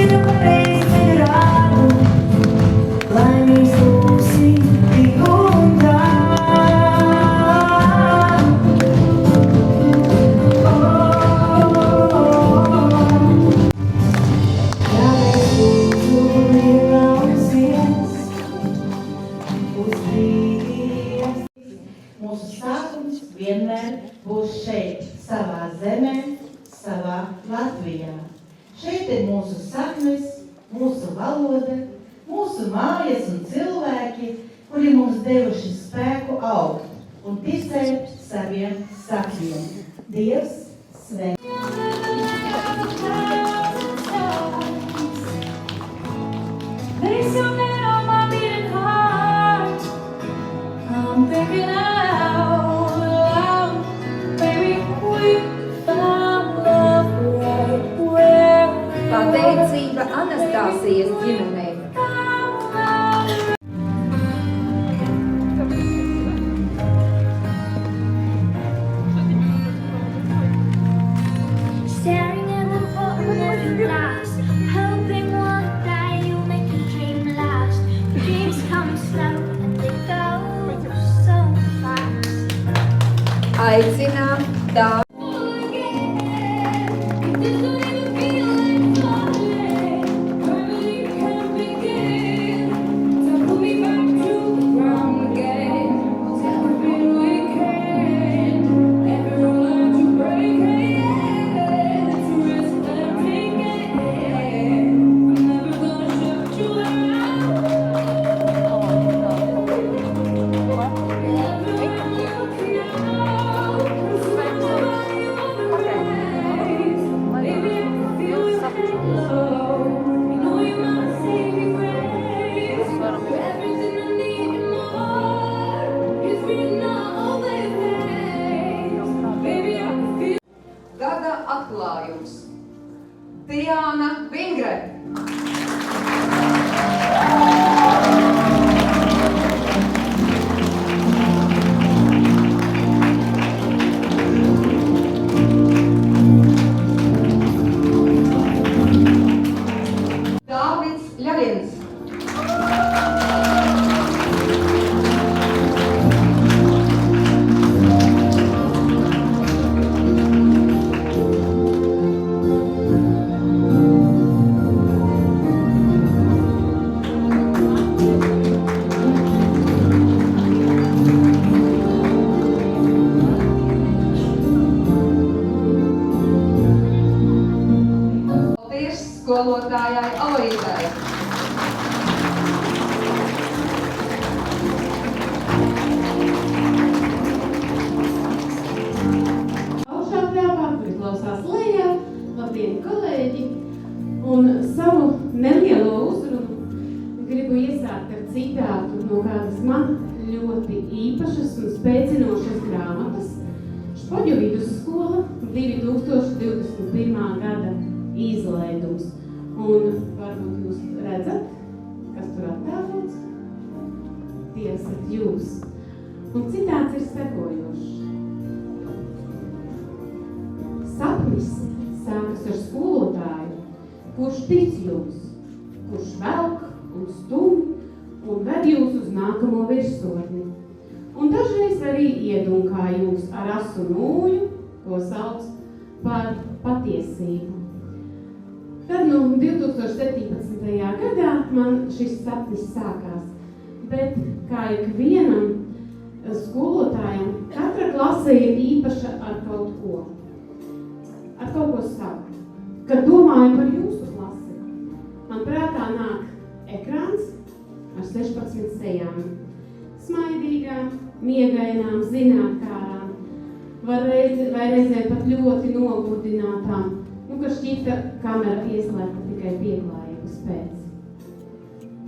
zinu pareizi rādu, laimīgs būsi tik un tā. Mūsu sākums vienmēr būs šeit, savā zemē, savā Latvijā. Šeit ir mūsu saknes, mūsu valoda, mūsu mājas un cilvēki, kuri mums devuši spēku augt un ticēt saviem sakņiem. Dievs sveic! I'm thinking out loud, baby, we found love right where we are. Pateicība Anastāsijas ģimenei. Staring at the bottom of your glass, hoping one day you'll make your dream last. Dreams come slow and they go so fast. Aicinām tā. Gada atklājums. Diāna Vingre. Dāvids Ļavins. Skolotājai Aloīzai. Augšā telpā, kuri klausās lejā, labdien, kolēģi! Un savu nelielo uzrunu gribu iesākt ar citātu no kādas man ļoti īpašas un spēcinošas grāmatas Špoģu vidusskola 2021. gada izlaidums. Un varbūt jūs redzat, kas tur attēlots? Tie esat jūs. Un citāts ir sekojošs. Sapnis sākas ar skolotāju, kurš tic jums, kurš velk un stumj un ved jūs uz nākamo virsotni. Un dažreiz arī iedunkā jūs ar asu nūju, ko sauc par patiesību. Tad 2017. gadā man šis sapnis sākās, bet kā ikvienam skolotājam, katra klase ir īpaša ar kaut ko savu. Kad domāju par jūsu klasi, man prātā nāk ekrāns ar 16 sejām. Smaidīgām, miegainām, zinātkārām, vai reizēm pat ļoti nogurdinātām, ka šķita kamera ieslēgta tikai pieklājības pēc.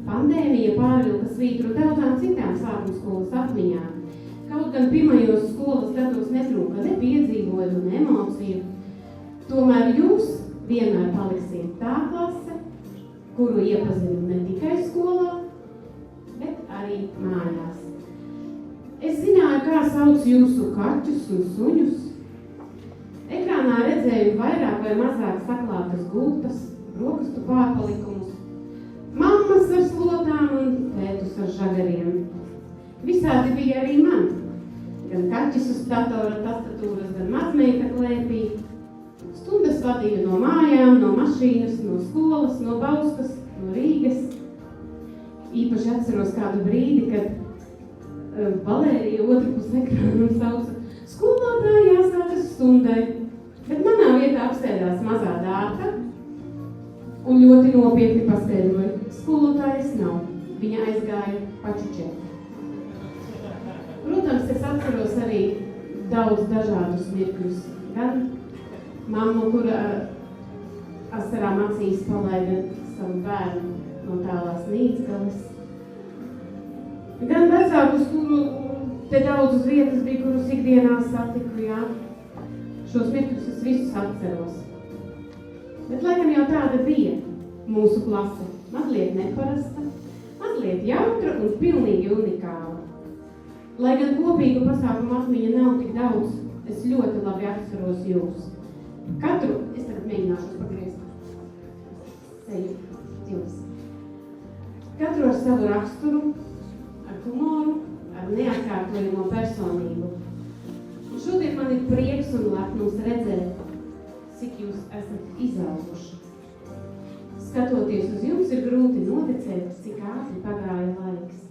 Pandēmija pārvilka svītru daudzām citām sākumskolas atmiņām. Kaut gan pirmajos skolas gados netrūka ne piedzīvojumu, ne emociju, tomēr jūs vienmēr paliksiet tā klase, kuru iepazinu ne tikai skolā, bet arī mājās. Es zināju, kā sauc jūsu kaķus un suņus. Ekrānā redzēju vairāk vai mazāk saklātas gultas, brokastu pārpalikumus, mammas ar slotām un tētus ar žagariem. Visādi bija arī man. Gan kaķis uz datora tastatūras, gan mazmeita klēpī. Stundas vadīju no mājām, no mašīnas, no skolas, no Bauskas, no Rīgas. Īpaši atceros kādu brīdi, kad Valērija otru pus ekrānu sauca: skolotāji jāsākas stundai, bet manā vietā apsēdās mazā Dārta un ļoti nopietni paskaidroja: skolotājas nav, viņa aizgāja pačučēt. Protams, es atceros arī daudz dažādus mirkļus. Gan mammu, kura ar asarām acīs palaida savu bērnu no tālās Nīcgales. Gan vecākus, kuru te daudz uz vietas bija, kurus ikdienā satiku, jā. Šos mirkļus es visus atceros. Bet laikam jau tāda bija mūsu klase. Mazliet neparasta, mazliet jautra un pilnīgi unikāla. Lai gan kopīgu pasākumu atmiņa nav tik daudz, es ļoti labi atceros jūs. Katru, es tagad mēģināšu pagriezt seju jums. Katru ar savu raksturu, ar humoru, ar neatkārtojamo personību. Un šodien man ir prieks un lepnums redzēt, cik jūs esat izauguši. Skatoties uz jums, ir grūti noticēt, cik ātri pagāja laiks.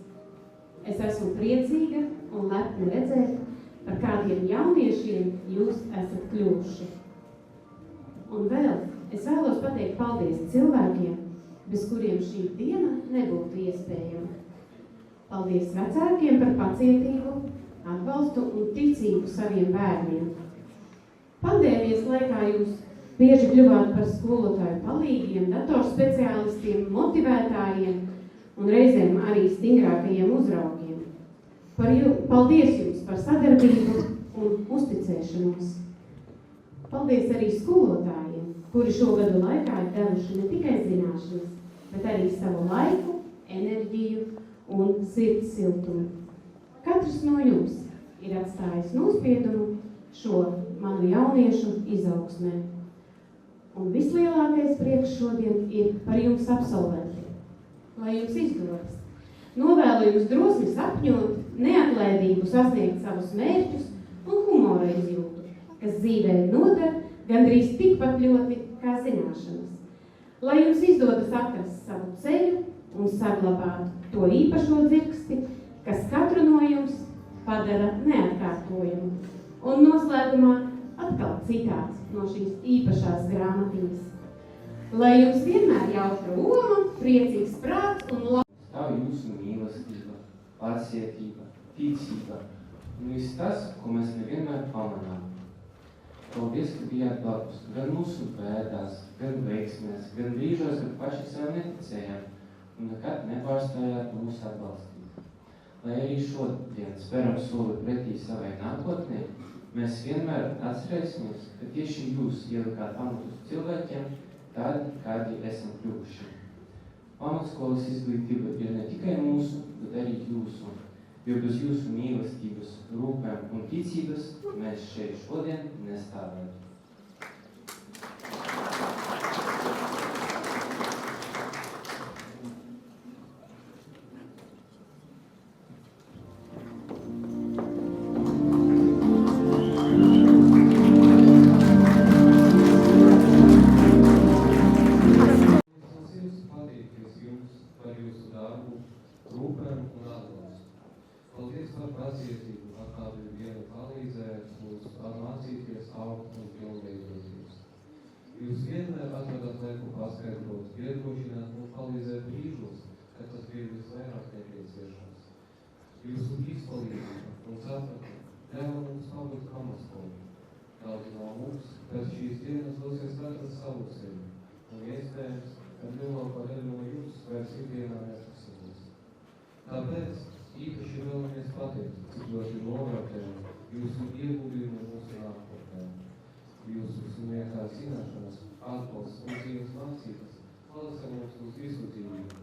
Es esmu priecīga un lepna redzēt, par kādiem jauniešiem jūs esat kļuvuši. Un vēl es vēlos pateikt paldies cilvēkiem, bez kuriem šī diena nebūtu iespējama. Paldies vecākiem par pacietību, atbalstu un ticību saviem bērniem. Pandēmijas laikā jūs bieži kļuvāt par skolotāju palīgiem, datorspeciālistiem, motivētājiem un reizēm arī stingrākajiem uzraugiem. Paldies jums par sadarbību un uzticēšanos. Paldies arī skolotājiem, kuri šo gadu laikā ir devuši ne tikai zināšanas, bet arī savu laiku, enerģiju un sirds siltumu. Katrs no jums ir atstājis nospiedumu šo manu jauniešu izaugsmē. Un vislielākais prieks šodien ir par jums absolventi. Lai jums izdodas. Novēlu jums drosmi sapņot, neatlaidību sasniegt savus mērķus un humora izjūtu, kas dzīvē noder gandrīz tikpat ļoti kā zināšanas. Lai jums izdodas atrast savu ceļu un saglabāt to īpašo dzirksti, kas katru no jums padara neatkārtojumu. Un noslēgumā atkal citāts no šīs īpašās grāmatiņas. Lai jums vienmēr jautra oma, priecīgs prāts un labs. Stāv jūsu mīlestība, pacietība, ticība un viss tas, ko mēs nevienmēr pamanām. Paldies, ka bijāt blakus gan mūsu bēdās, gan veiksmēs, gan brīžos, kad paši sev neticējām un nekad nepārstājāt mūs atbalstīt. Lai arī šodien speram soli pretī savai nākotnē, mēs vienmēr atcerēsimies, ka tieši jūs ielikāt pamatus cilvēkiem tādi, kādi esam kļuvuši. Pamatskolas izglītība ir ne tikai mūsu, bet arī jūsu, jo bez jūsu mīlestības, rūpēm un ticības mēs šeit šodien nestāvētu. Paldies par pacietību, ar kādu vienu palīdzēt mums mācīties, augt un pilnveidoties. Jūs vienmēr atradat laiku paskaidrot, iedrošināt un palīdzēt brīžos, kad tas bija visvairāk nepieciešams. Jūsu izpalīdzība un sapratne ļauj mums palikt pamatskolu. Daudz no mums pēc šīs dienas dosies katrs savu ceļu, un iespējams, kad lielāko daļu no jums vairs ikdienā nesaksimies. Tāpēc īpaši vēlamies pateikt, cik ļoti novērtējam jūsu ieguldījumu mūsu nākotnē. Jūsu sniegtās zināšanas, atbalsts un dzīves mācības palasa mums uz visu dzīvību.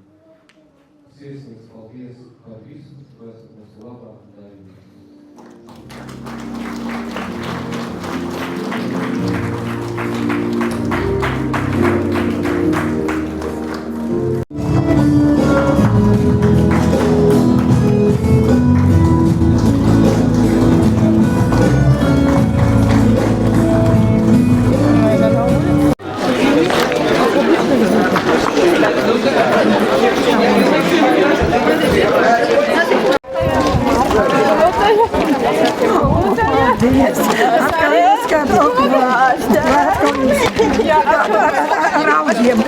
Sirsnīgs paldies par visu, ko esat mūsu labā darījuši. Naudiem,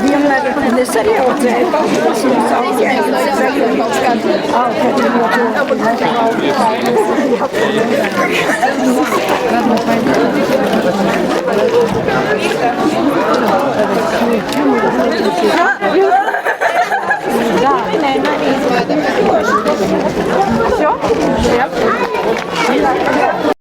vienmēr es arī audzēju, tas ir sauciens, kaut kādu alkohoļu.